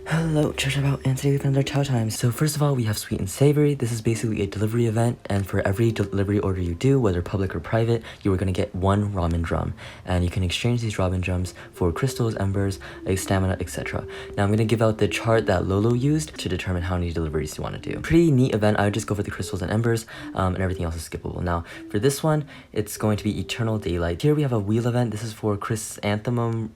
Hello, ChaoShaoBao, and today we've another ChaoTime. So first of all, we have Sweet and Savory. This is basically a delivery event, and for every delivery order you do, whether public or private, you are going to get one ramen drum. And you can exchange these ramen drums for crystals, embers, stamina, etc. Now I'm going to give out the chart that Lolo used to determine how many deliveries you want to do. Pretty neat event. I would just go for the crystals and embers, and everything else is skippable. Now, for this one, it's going to be Eternal Daylight. Here we have a wheel event. This is for Chrysanthemum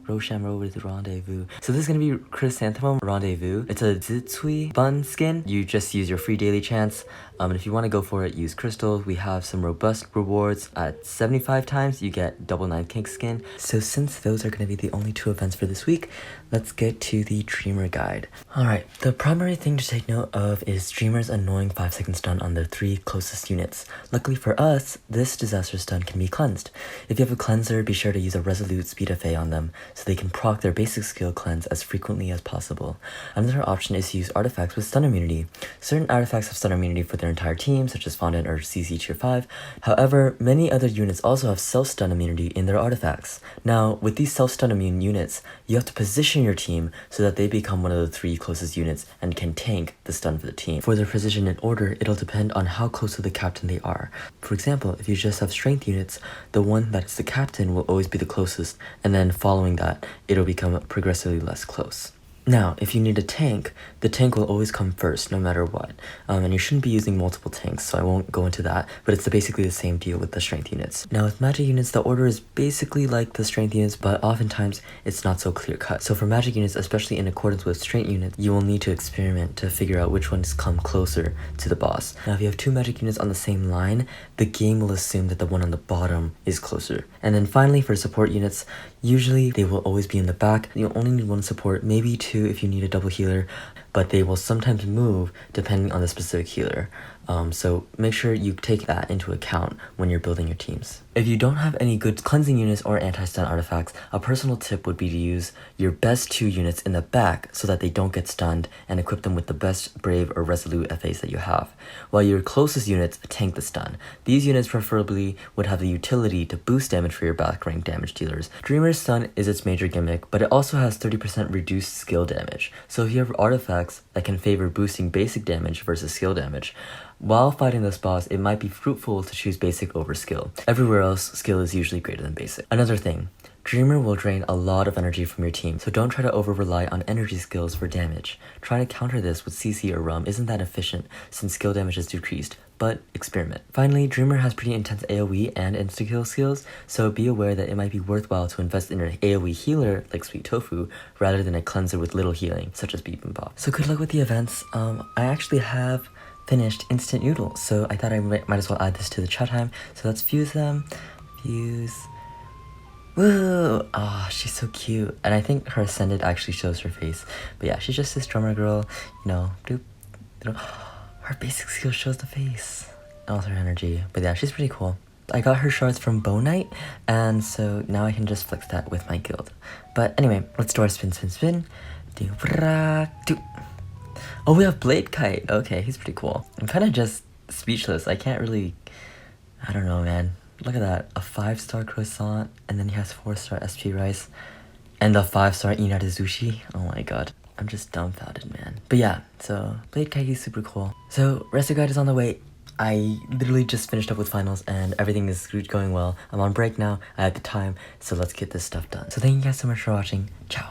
Roshamro with Rendezvous. So this is gonna be Chrysanthemum Rendezvous. It's a Zitsui bun skin. You just use your free daily chance. And if you want to go for it, use crystal. We have some robust rewards. At 75 times, you get double 9 cake skin. So since those are gonna be the only 2 events for this week, let's get to the Dreamer guide. Alright, the primary thing to take note of is Dreamer's annoying 5-second stun on their 3 closest units. Luckily for us, this disaster stun can be cleansed. If you have a cleanser, be sure to use a resolute speed FA on them, so they can proc their basic skill cleanse as frequently as possible. Another option is to use artifacts with stun immunity. Certain artifacts have stun immunity for their entire team, such as Fondant or CC Tier 5. However, many other units also have self-stun immunity in their artifacts. Now, with these self-stun immune units, you have to position your team so that they become one of the 3 closest units and can tank the stun for the team. For their position in order, it'll depend on how close to the captain they are. For example, if you just have strength units, the one that is the captain will always be the closest, and then following that, it'll become progressively less close. Now, if you need a tank, the tank will always come first, no matter what. And you shouldn't be using multiple tanks, so I won't go into that, but it's basically the same deal with the strength units. Now, with magic units, the order is basically like the strength units, but oftentimes it's not so clear-cut. So for magic units, especially in accordance with strength units, you will need to experiment to figure out which ones come closer to the boss. Now, if you have 2 magic units on the same line, the game will assume that the one on the bottom is closer. And then finally, for support units, usually they will always be in the back. You'll only need 1 support, maybe 2 if you need a double healer, but they will sometimes move depending on the specific healer. So make sure you take that into account when you're building your teams. If you don't have any good cleansing units or anti-stun artifacts, a personal tip would be to use your best 2 units in the back so that they don't get stunned, and equip them with the best brave or resolute FAs that you have, while your closest units tank the stun. These units preferably would have the utility to boost damage for your back rank damage dealers. Dreamer's stun is its major gimmick, but it also has 30% reduced skill damage. So if you have artifacts that can favor boosting basic damage versus skill damage, while fighting this boss, it might be fruitful to choose basic over skill. Everywhere else, skill is usually greater than basic. Another thing, Dreamer will drain a lot of energy from your team, so don't try to over-rely on energy skills for damage. Trying to counter this with CC or Rum isn't that efficient since skill damage is decreased, but experiment. Finally, Dreamer has pretty intense AoE and insta-kill skills, so be aware that it might be worthwhile to invest in an AoE healer like Sweet Tofu rather than a cleanser with little healing, such as Bibimbap. So good luck with the events. I actually have finished Instant Noodles, so I thought I might as well add this to the ChaoTime. So let's fuse them. Fuse. Woo! Ah, she's so cute. And I think her Ascended actually shows her face. But yeah, she's just this drummer girl, you know, doop, doop. Her basic skill shows the face. And also her energy. But yeah, she's pretty cool. I got her shards from Bow Knight, and so now I can just flex that with my guild. But anyway, let's do our spin, spin, spin. Do, bra, do. Oh, we have Blade Kite. Okay, he's pretty cool. I'm kind of just speechless. I can't really... I don't know, man. Look at that. A 5-star croissant, and then he has 4-star SP rice, and a 5-star Inari Sushi. Oh my god. I'm just dumbfounded, man. But yeah, so Blade Kite is super cool. So, Resto Guide is on the way. I literally just finished up with finals, and everything is going well. I'm on break now. I have the time, so let's get this stuff done. So thank you guys so much for watching. Ciao.